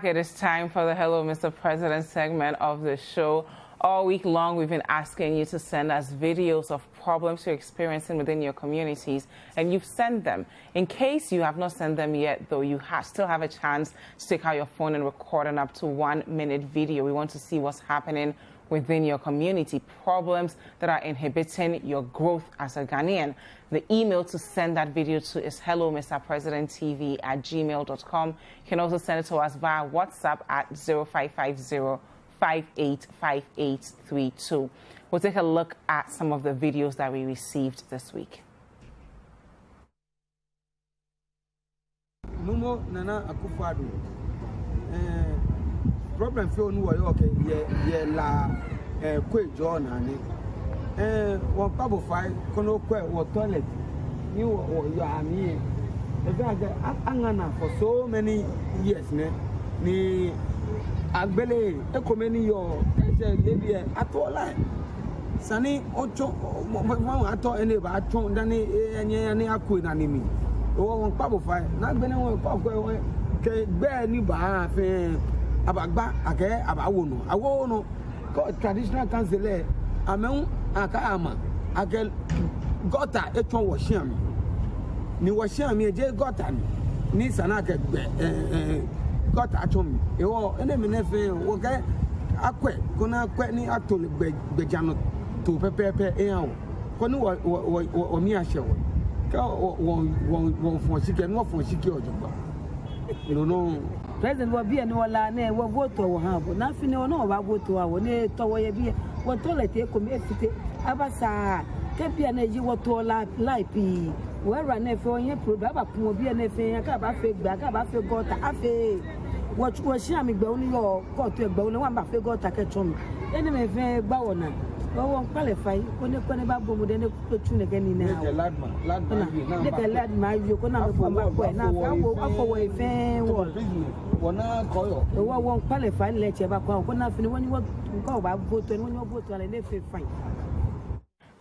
It is time for the Hello, Mr. President segment of the show. All week long, we've been asking you to send us videos of problems you're experiencing within your communities, and you've sent them. In case you have not sent them yet, though, you still have a chance to take out your phone and record an up to 1 minute video. We want to see what's happening within your community, problems that are inhibiting your growth as a Ghanaian. The email to send that video to is hello-mrpresidenttv@gmail.com. You can also send it to us via WhatsApp at 0550-585832. We'll take a look at some of the videos that we received this week. Mumo Nana Akufado. Problem feel no okay, yeah, La-Kweijonaa. One pabo fight, kono kwe or toilet. You or your army. The fact that Angana for so many years, ni Agbele, Ekomeni, your baby at all. Sunny, Ocho, I thought any about Tom Danny, any Aquid anime. Oh, one pabo fight, not been a pop, bear new bar, Abagba, okay, Abawuno. I won't know traditional council. Amen, Akama, Akel Gota, Eton Washam. Ni Washam, ye Gotan, ni Sanaka Gota Atom. You enemy nefe, okay, Aqua, Gona Quetney Atol Bejano to Pepe Eon. Konu or Mia show. One for chicken, one for chicken. You know. President will be an ola ne will vote to have nothing or no about vote to our ne to be what toilet come abasa kepian you what to life where an if on your program will be an if I can't fake back about got a what was shaming only your court to a bone one but got a catch on enemy very bowana. Won't qualify when you can about boom then put tune again in now. Lad, my you can have come back now. I will offer a fair wall. Won't qualify, let you back when nothing when you want to go about vote and when you vote and they feel fine.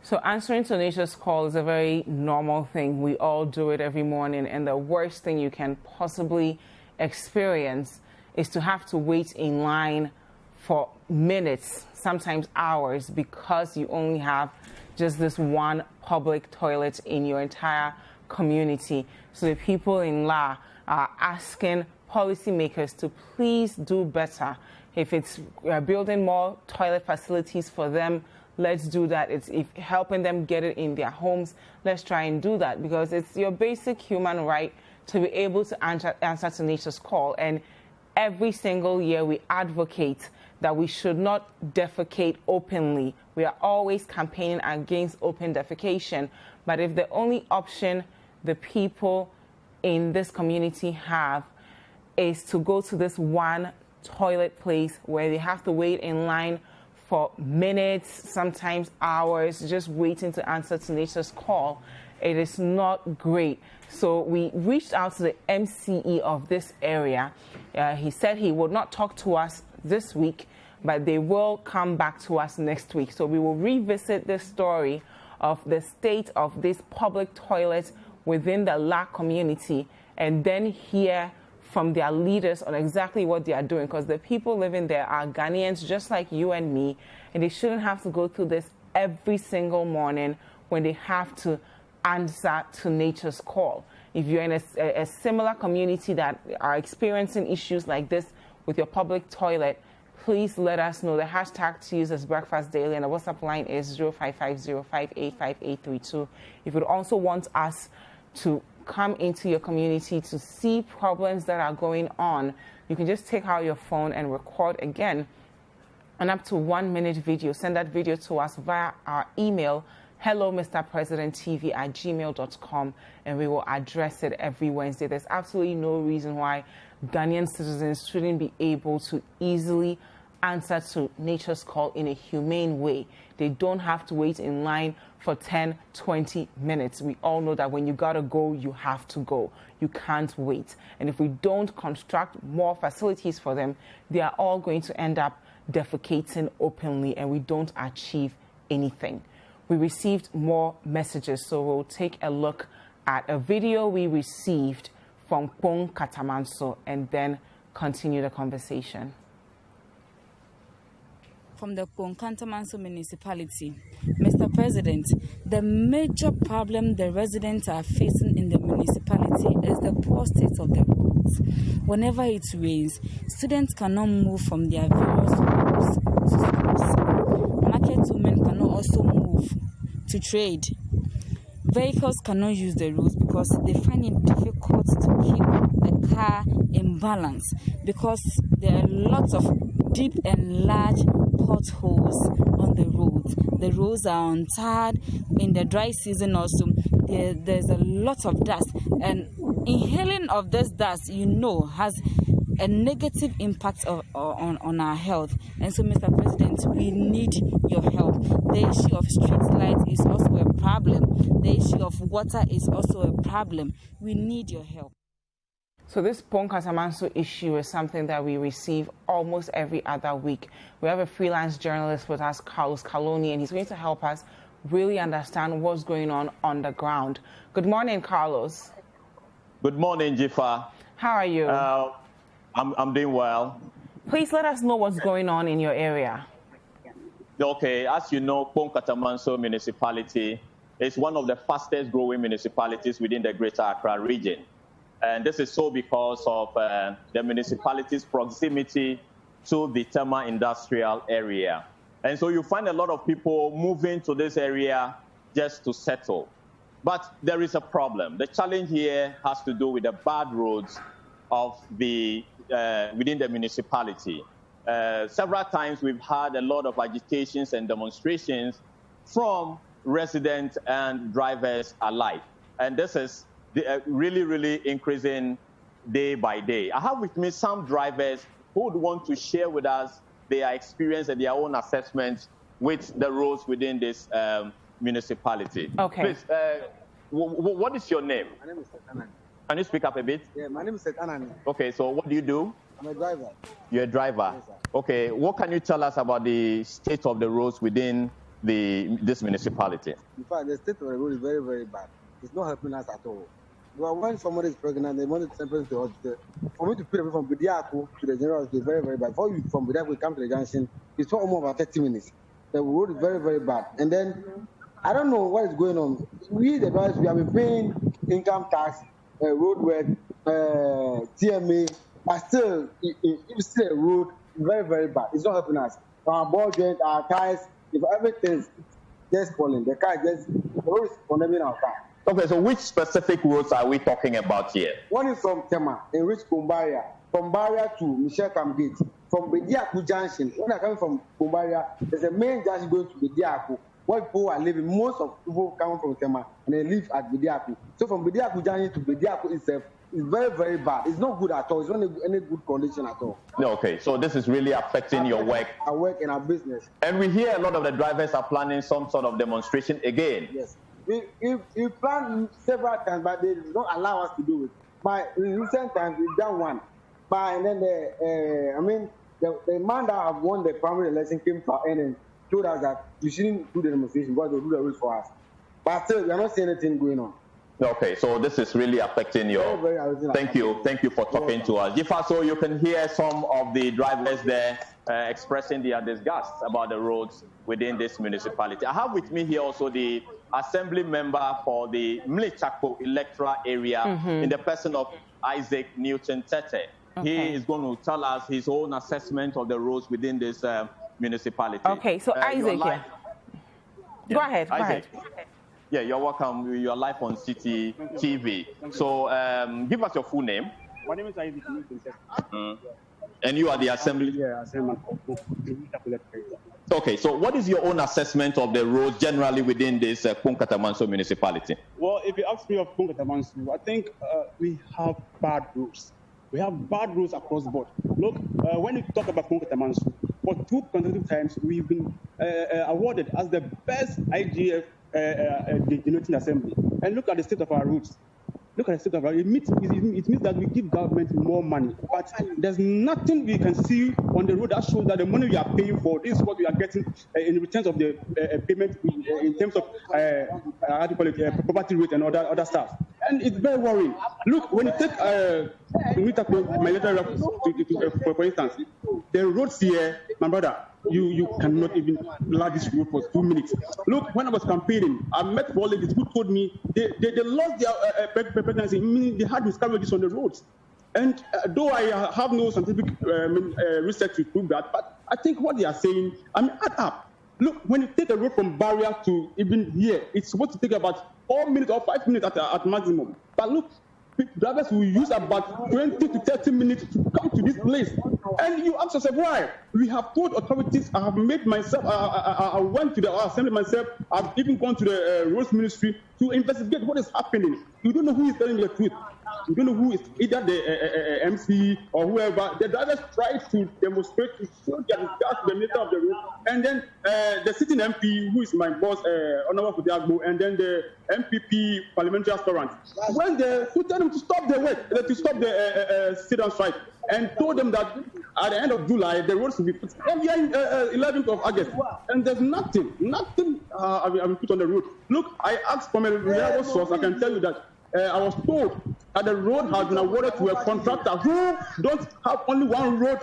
So answering to nature's call is a very normal thing. We all do it every morning, and the worst thing you can possibly experience is to have to wait in line for minutes, sometimes hours, because you only have just this one public toilet in your entire community. So the people in La are asking policymakers to please do better. If it's building more toilet facilities for them, let's do that. If helping them get it in their homes, let's try and do that, because it's your basic human right to be able to answer to nature's call. And every single year we advocate that we should not defecate openly. We are always campaigning against open defecation. But if the only option the people in this community have is to go to this one toilet place where they have to wait in line for minutes, sometimes hours, just waiting to answer to nature's call, it is not great. So we reached out to the MCE of this area. He said he would not talk to us this week, but they will come back to us next week. So we will revisit this story of the state of these public toilets within the La community, and then hear from their leaders on exactly what they are doing, because the people living there are Ghanaians just like you and me, and they shouldn't have to go through this every single morning when they have to answer to nature's call. If you're in a similar community that are experiencing issues like this with your public toilet, please let us know. The hashtag to use is Breakfast Daily, and the WhatsApp line is 0550-585832. If you also want us to come into your community to see problems that are going on, you can just take out your phone and record again an up to 1 minute video. Send that video to us via our email, hello-mrpresidenttv@gmail.com, and we will address it every Wednesday. There's absolutely no reason why Ghanaian citizens shouldn't be able to easily answer to nature's call in a humane way. They don't have to wait in line for 10, 20 minutes. We all know that when you gotta go, you have to go. You can't wait. And if we don't construct more facilities for them, they are all going to end up defecating openly, and we don't achieve anything. We received more messages, so we'll take a look at a video we received from Kpone Katamanso and then continue the conversation. From the Kpone Katamanso municipality, Mr. President, the major problem the residents are facing in the municipality is the poor state of the roads. Whenever it rains, students cannot move from their various schools to schools. Market women cannot also move to trade. Vehicles cannot use the roads because they find it difficult to keep the car in balance because there are lots of deep and large potholes on the roads. The roads are untarred. In the dry season also, there's a lot of dust. And inhaling of this dust, has a negative impact on our health. And so, Mr. President, we need your help. The issue of street lights is also a problem. The issue of water is also a problem. We need your help. So this Kpone Katamanso issue is something that we receive almost every other week. We have a freelance journalist with us, Carlos Kaloni, and he's going to help us really understand what's going on the ground. Good morning, Carlos. Good morning, Jifa. How are you? I'm doing well. Please let us know what's going on in your area. Okay, as you know, Kpone Katamanso municipality is one of the fastest growing municipalities within the Greater Accra region. And this is so because of the municipality's proximity to the Tema industrial area. And so you find a lot of people moving to this area just to settle. But there is a problem. The challenge here has to do with the bad roads of the within the municipality. Several times we've had a lot of agitations and demonstrations from residents and drivers alike. And this is really increasing day by day. I have with me some drivers who would want to share with us their experience and their own assessments with the roads within this municipality. Okay. Please, what is your name? My name is Setanani. Can you speak up a bit? Yeah, my name is Setanani. Okay, so what do you do? I'm a driver. You're a driver? Yes, sir. Okay, what can you tell us about the state of the roads within this municipality? In fact, the state of the road is very, very bad. It's not helping us at all. But when somebody is pregnant, they want to send them to the hospital. For me to put them from Bidiako to the general hospital is very, very bad. Before you from Bidiako come to the junction, it's for almost about 30 minutes. The road is very, very bad. And then, I don't know what is going on. We, the drivers, we have been paying income tax, road work, TMA, but still, it's still a road very, very bad. It's not helping us. Our ball joint, our tires, if everything is just falling, the road is condemning our car. Okay, so which specific roads are we talking about here? One is from Tema, in which Kumbaria, from Baria to Michelle Camgate, from Bidiako Junction. When I come from Kumbaria, there's a main junction going to Bidiako. Where people are living, most of people come from Tema and they live at Bidiako. So from Bidiako Junction to Bidiako itself is very, very bad. It's not good at all. It's not in any good condition at all. Okay, so this is really affecting your work. Our work and our business. And we hear a lot of the drivers are planning some sort of demonstration again. Yes. We planned several times, but they don't allow us to do it. But in recent times, we've done one. But and then the man that have won the primary election came to our end and told us that we shouldn't do the demonstration because they'll do the rules for us. But still, we are not seeing anything going on. Okay, so this is really affecting your... Thank you for talking to us. Jifa, so you can hear some of the drivers there expressing their disgust about the roads within this municipality. I have with me here also the assembly member for the Mlichako electoral area in the person of Isaac Newton Tete. Okay. He is going to tell us his own assessment of the roads within this municipality. Okay, so Isaac, Go ahead. Yeah, you're welcome. You're live on Citi TV. So give us your full name. My name is Isaac Newton Tete. And you are the assembly? Yeah, assembly. Okay, so what is your own assessment of the roads generally within this Kpone Katamanso municipality? Well, if you ask me of Kpone Katamanso, I think we have bad roads. We have bad roads across the board. Look, when you talk about Kpone Katamanso, for 2 consecutive times, we've been awarded as the best IGF denoting assembly. And look at the state of our roads. Look at the state of our roads. It means that we give government more money. But there's nothing we can see on the road that shows that the money we are paying for, this is what we are getting in return of the payment in terms of property rate and other stuff. And it's very worrying. Look, when you take for instance, the roads here, my brother, you cannot even lad this road for 2 minutes. Look, when I was campaigning, I met four ladies who told me they lost their pregnancy, meaning they had miscarriages on the roads. And though I have no scientific research to prove that, but I think what they are saying, add up. Look, when you take a road from Barrier to even here, it's supposed to take about 4 minutes or 5 minutes at maximum. But look, drivers will use about 20 to 30 minutes to come to this place. And you ask yourself why? We have told authorities, I have made myself, I went to the assembly myself, I've even gone to the roads ministry to investigate what is happening. You don't know who is telling the truth. You don't know who is either the MC or whoever. The drivers try to demonstrate to show their regard to the nature of the road. And then the sitting MP, who is my boss, Honorable Kudiagbo, and then the MPP parliamentary aspirant, when they put them to stop the work, to stop the sit-down strike, and told them that at the end of July, the roads will be put. And we are in 11th of August, and there's nothing I will put on the road. Look, I asked from a reliable source, I can tell you that I was told that the road has been awarded to a contractor who don't have only one road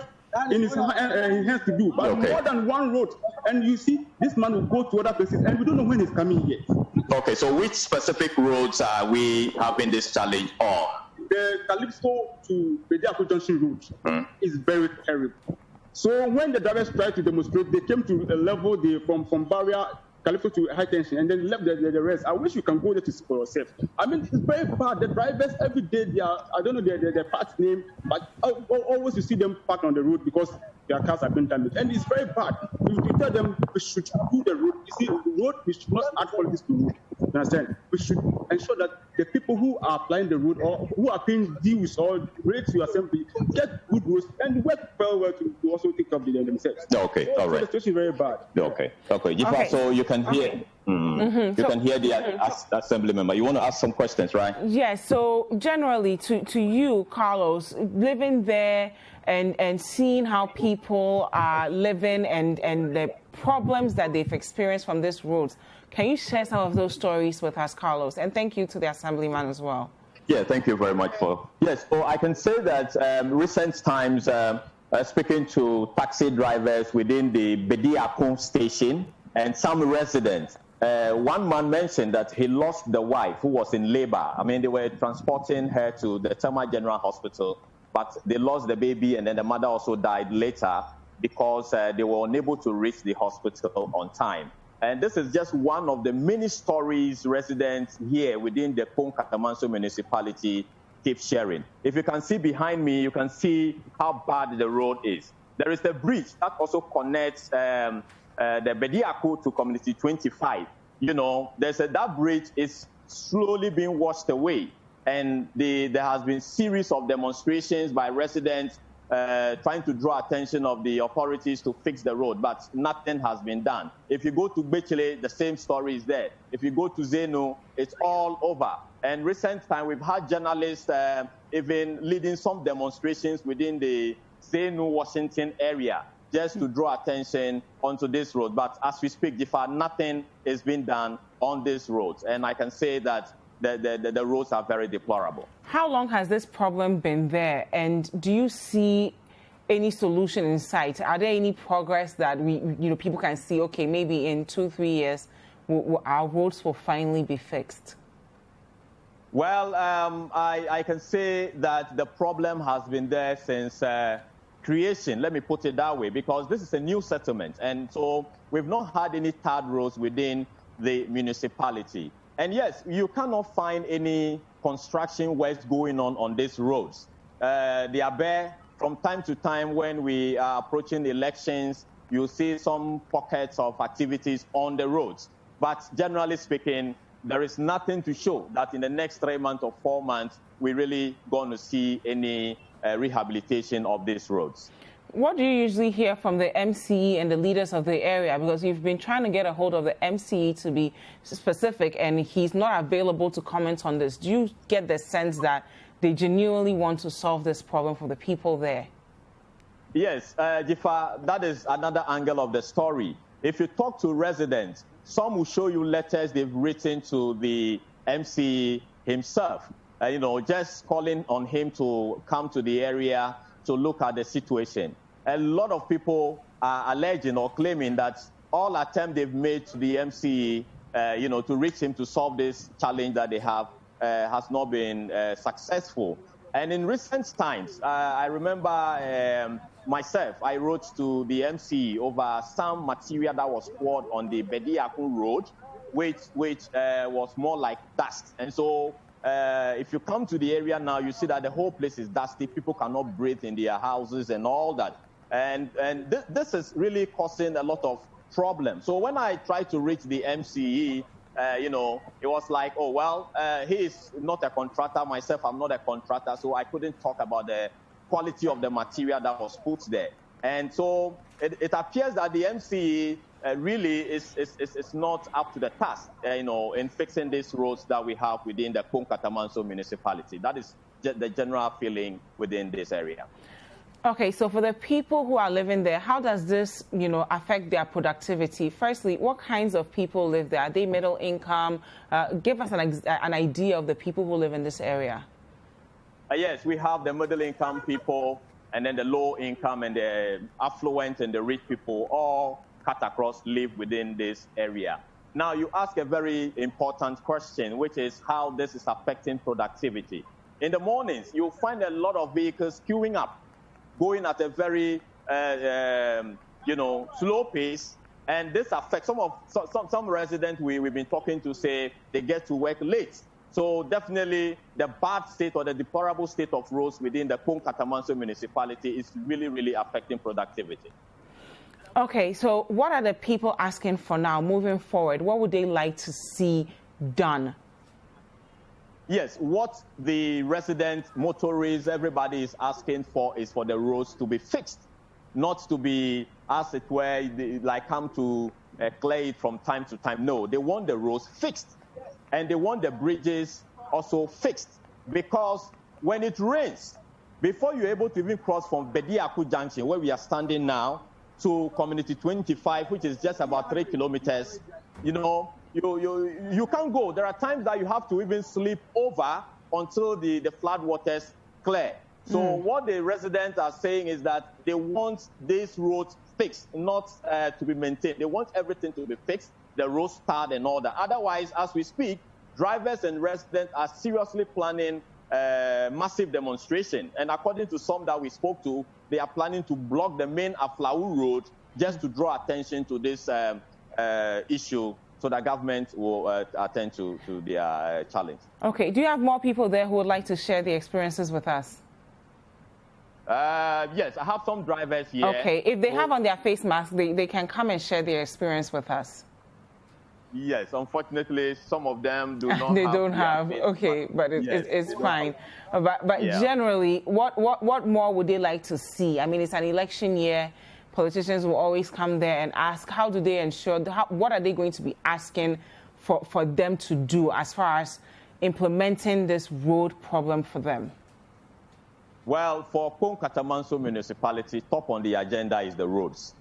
in his hands to do, but more than one road. And you see, this man will go to other places, and we don't know when he's coming here. Okay, so which specific roads are we having this challenge on? The Calypso to Bediako Junction route is very terrible. So when the drivers tried to demonstrate, they came to a level from Barrier, Calypso to high tension, and then left the rest. I wish you can go there to see for yourself. I mean, it's very bad. The drivers every day, they are, I don't know their part name, but always you see them parked on the road because their cars have been damaged, and it's very bad. We tell them we should do the road. You see, the road, we should not add politics to road. You understand? We should ensure that the people who are applying the road or who are paying dues or rates to assembly get good roads and work very well to also take up themselves. Okay, all right. The situation is very bad. Okay. So you can hear. You can hear the assembly member. You want to ask some questions, right? Yes. So generally, to you, Carlos, living there and seeing how people are living and the problems that they've experienced from these roads, can you share some of those stories with us, Carlos? And thank you to the assemblyman as well. Yeah, thank you very much for. Yes, so I can say that recent times, speaking to taxi drivers within the Bediako station and some residents, one man mentioned that he lost the wife who was in labor. I mean, they were transporting her to the Tema General Hospital, but they lost the baby, and then the mother also died later because they were unable to reach the hospital on time. And this is just one of the many stories residents here within the Kpone Katamanso municipality keep sharing. If you can see behind me, you can see how bad the road is. There is a bridge that also connects the Bediako to Community 25. You know, that bridge is slowly being washed away. And there has been series of demonstrations by residents trying to draw attention of the authorities to fix the road, but nothing has been done. If you go to Bechele, the same story is there. If you go to Zenu, it's all over. And recent time, we've had journalists even leading some demonstrations within the Zenu, Washington area, just to draw attention onto this road. But as we speak, nothing is being done on these roads. And I can say that the roads are very deplorable. How long has this problem been there, and do you see any solution in sight? Are there any progress that people can see? Okay, maybe in 2-3 years, our roads will finally be fixed. Well, I can say that the problem has been there since creation. Let me put it that way, because this is a new settlement, and so we've not had any tarred roads within the municipality. And yes, you cannot find any construction works going on these roads. They are bare. From time to time, when we are approaching elections, you see some pockets of activities on the roads. But generally speaking, there is nothing to show that in the next 3 months or 4 months, we're really going to see any rehabilitation of these roads. What do you usually hear from the MCE and the leaders of the area? Because you've been trying to get a hold of the MCE to be specific, and he's not available to comment on this. Do you get the sense that they genuinely want to solve this problem for the people there? Yes, Jifa, that is another angle of the story. If you talk to residents, some will show you letters they've written to the MCE himself. just calling on him to come to the area to look at the situation. A lot of people are alleging or claiming that all attempts they've made to the MCE, to reach him to solve this challenge that they have, has not been successful. And in recent times, I remember myself, I wrote to the MCE over some material that was poured on the Bediakun Road, which was more like dust. And so if you come to the area now, you see that the whole place is dusty. People cannot breathe in their houses and all that. And this is really causing a lot of problems. So when I tried to reach the MCE, it was like, oh, well, he is not a contractor. Myself, I'm not a contractor. So I couldn't talk about the quality of the material that was put there. And so it appears that the MCE really is not up to the task, in fixing these roads that we have within the Kpone Katamanso municipality. That is the general feeling within this area. Okay, so for the people who are living there, how does this, affect their productivity? Firstly, what kinds of people live there? Are they middle income? Give us an idea of the people who live in this area. Yes, we have the middle income people, and then the low income and the affluent and the rich people all cut across live within this area. Now, you ask a very important question, which is how this is affecting productivity. In the mornings, you'll find a lot of vehicles queuing up, going at a very, slow pace, and this affects some residents we've been talking to say they get to work late. So definitely the bad state or the deplorable state of roads within the Kpone Katamanso municipality is really, really affecting productivity. Okay, so what are the people asking for now, moving forward? What would they like to see done? Yes, what the resident motorists, everybody is asking for is for the roads to be fixed, not to be, as it were, like come to clear it from time to time. No, they want the roads fixed, and they want the bridges also fixed, because when it rains, before you're able to even cross from Bediaku Junction, where we are standing now, to Community 25, which is just about 3 kilometers, you can't go. There are times that you have to even sleep over until the flood waters clear. So what the residents are saying is that they want these roads fixed, not to be maintained. They want everything to be fixed, the roads tarred and all that. Otherwise, as we speak, drivers and residents are seriously planning massive demonstration. And according to some that we spoke to, they are planning to block the main Aflau road just to draw attention to this issue, so the government will attend to their challenge. Okay. Do you have more people there who would like to share the experiences with us? Yes, I have some drivers here. Okay. If they have on their face masks, they can come and share their experience with us. Yes, unfortunately, some of them do not. They don't have. Okay, but it's fine. But yeah. Generally, what more would they like to see? I mean, it's an election year. Politicians will always come there and ask, how do they ensure, what are they going to be asking for them to do as far as implementing this road problem for them? Well, for Kpone Katamanso municipality, top on the agenda is the roads.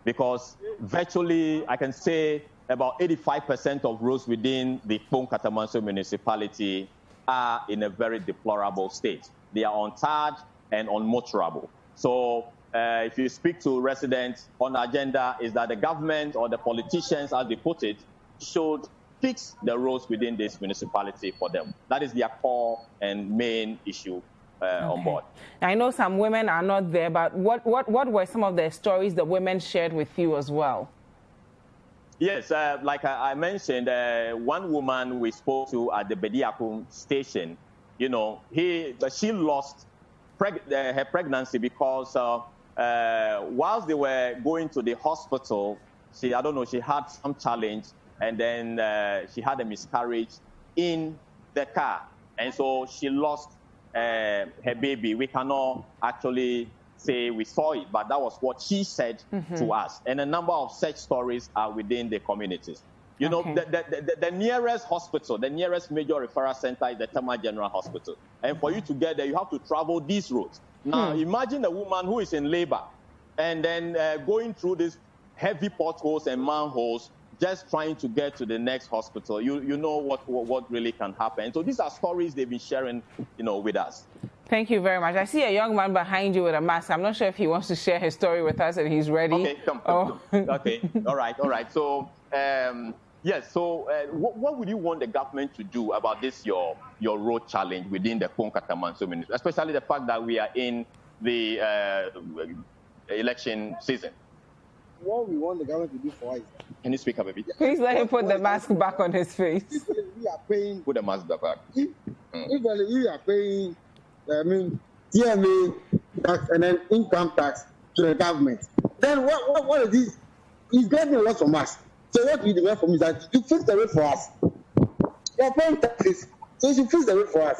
Because virtually, I can say, about 85% of roads within the Kpone Katamanso municipality are in a very deplorable state. They are untarred and unmotorable. So if you speak to residents, on the agenda is that the government or the politicians, as they put it, should fix the roads within this municipality for them. That is their core and main issue on board. I know some women are not there, but what were some of the stories the women shared with you as well? Yes, like I mentioned, one woman we spoke to at the Bediaku station, she lost her pregnancy because whilst they were going to the hospital, she had some challenge, and then she had a miscarriage in the car, and so she lost her baby. We cannot actually say we saw it, but that was what she said to us. And a number of such stories are within the communities. The nearest hospital, the nearest major referral center is the Tema General Hospital. And for you to get there, you have to travel these roads. Now, imagine a woman who is in labor and then going through these heavy potholes and manholes just trying to get to the next hospital, you know what really can happen. So these are stories they've been sharing, with us. Thank you very much. I see a young man behind you with a mask. I'm not sure if he wants to share his story with us and he's ready. Okay, come. Okay, all right. So, yes, so what would you want the government to do about this, your road challenge within the Kpone Katamanso ministry, especially the fact that we are in the election season? What we want the government to do for us. Can you speak up a bit? Please let him put the mask back on his face. If we are paying... Put the mask back. If we are paying... TMA tax and then income tax to the government. Then what is this? He's getting a lot from us. So what we demand from him is that you fix the rate for us. We are paying taxes, so you should fix the rate for us.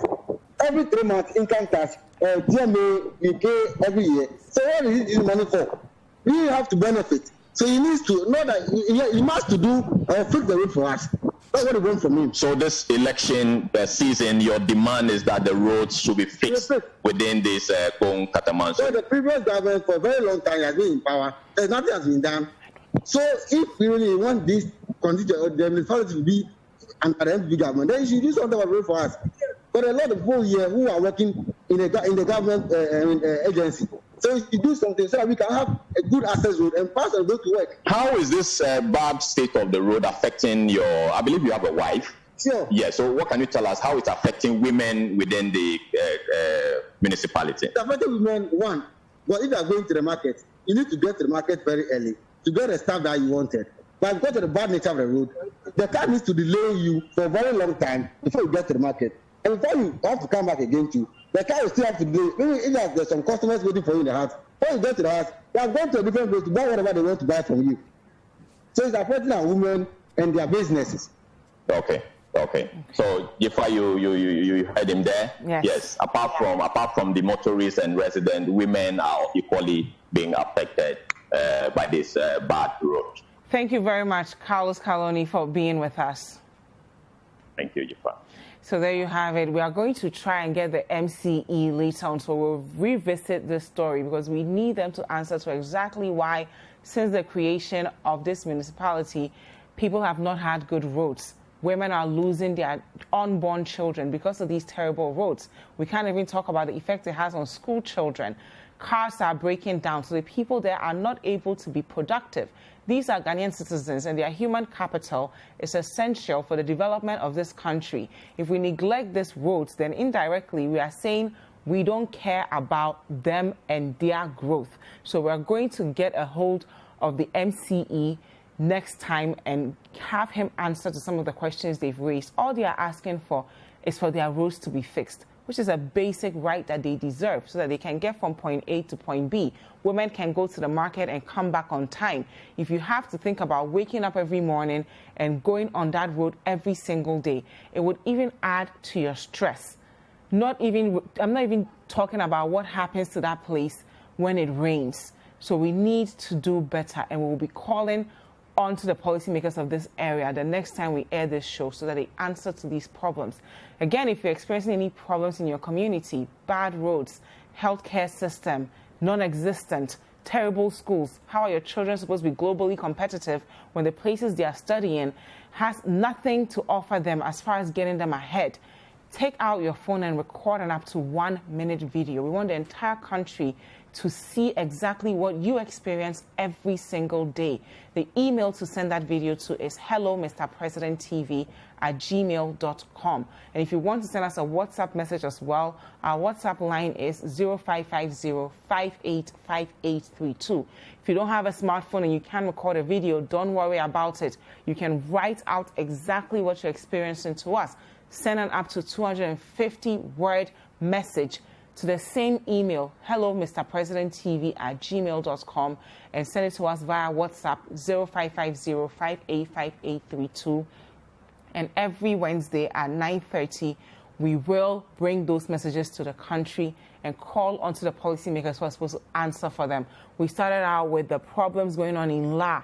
Every 3 months, income tax, TMA, we pay every year. So what is this money for? We have to benefit. So he needs to know that he must do fix the rate for us. That's what we want from him. So this election season, your demand is that the roads should be fixed within this Kpone Katamanso. So the previous government for a very long time has been in power. There's nothing has been done. So if we really want this constitution, the municipality to be under the MPP government, then you should do something about road for us. But a lot of people here who are working in the government agency. So you should do something so that we can have a good access road and pass and go to work. How is this bad state of the road affecting I believe you have a wife? Sure. Yeah, so what can you tell us how it's affecting women within the municipality? It's affecting women, one, but if you are going to the market, you need to get to the market very early to get the stuff that you wanted. But because of the bad nature of the road, the car needs to delay you for a very long time before you get to the market. And before you have to come back again too, the car will still have to do. Maybe if there's some customers waiting for you in the house, when you get to the house, they have gone to a different place to buy whatever they want to buy from you. So it's affecting our women and their businesses. Okay. So Jifa, you heard him there. Yes. Apart from the motorists and residents, women are equally being affected by this bad road. Thank you very much, Carlos Kaloni, for being with us. Thank you, Jifa. So there you have it. We are going to try and get the MCE later on, so we'll revisit this story because we need them to answer to exactly why, since the creation of this municipality, people have not had good roads. Women are losing their unborn children because of these terrible roads. We can't even talk about the effect it has on school children. Cars are breaking down, so the people there are not able to be productive. These are Ghanaian citizens, and their human capital is essential for the development of this country. If we neglect these roads, then indirectly we are saying we don't care about them and their growth. So we're going to get a hold of the MCE next time and have him answer to some of the questions they've raised. All they are asking for is for their roads to be fixed, which is a basic right that they deserve so that they can get from point A to point B. Women can go to the market and come back on time. If you have to think about waking up every morning and going on that road every single day, it would even add to your stress. I'm not even talking about what happens to that place when it rains. So we need to do better, and we will be calling on to the policymakers of this area the next time we air this show so that they answer to these problems. Again, if you're experiencing any problems in your community, bad roads, healthcare system, non-existent, terrible schools, how are your children supposed to be globally competitive when the places they are studying has nothing to offer them as far as getting them ahead? Take out your phone and record an up to 1 minute video. We want the entire country to see exactly what you experience every single day. The email to send that video to is hello@gmail.com. And if you want to send us a WhatsApp message as well, our WhatsApp line is 0550-585832. If you don't have a smartphone and you can record a video, don't worry about it. You can write out exactly what you're experiencing to us. Send an up to 250-word message to the same email, hello@gmail.com, and send it to us via WhatsApp 0550-585832. And every Wednesday at 9:30, we will bring those messages to the country and call onto the policymakers who are supposed to answer for them. We started out with the problems going on in La.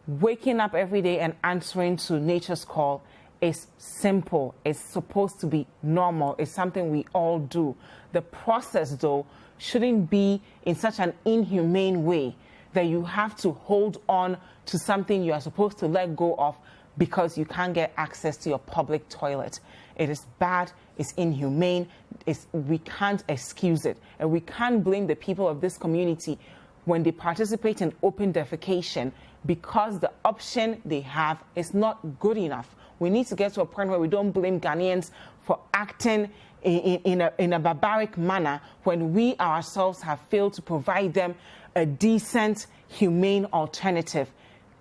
Waking up every day and answering to nature's call is simple. It's supposed to be normal. It's something we all do. The process, though, shouldn't be in such an inhumane way. that you have to hold on to something you are supposed to let go of because you can't get access to your public toilet. It is bad, it's inhumane, we can't excuse it. And we can't blame the people of this community when they participate in open defecation because the option they have is not good enough. We need to get to a point where we don't blame Ghanaians for acting in a barbaric manner when we ourselves have failed to provide them a decent, humane alternative.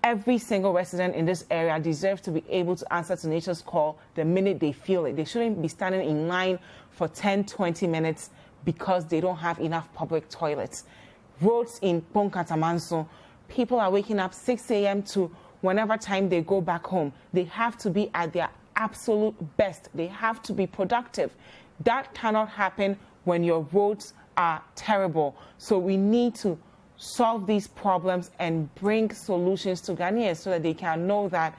Every single resident in this area deserves to be able to answer to nature's call the minute they feel it. They shouldn't be standing in line for 10, 20 minutes because they don't have enough public toilets. Roads in Kpone Katamanso, people are waking up 6 a.m. to whenever time they go back home. They have to be at their absolute best. They have to be productive. That cannot happen when your roads are terrible. So we need to solve these problems and bring solutions to Ghanaians so that they can know that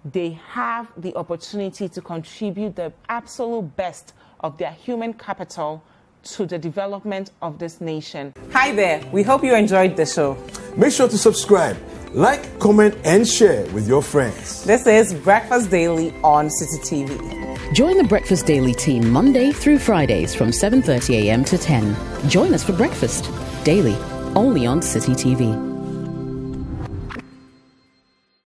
they have the opportunity to contribute the absolute best of their human capital to the development of this nation. Hi there. We hope you enjoyed the show. Make sure to subscribe, like, comment, and share with your friends. This is Breakfast Daily on Citi TV. Join the Breakfast Daily team Monday through Fridays from 7:30 a.m. to 10. Join us for breakfast daily, only on Citi TV.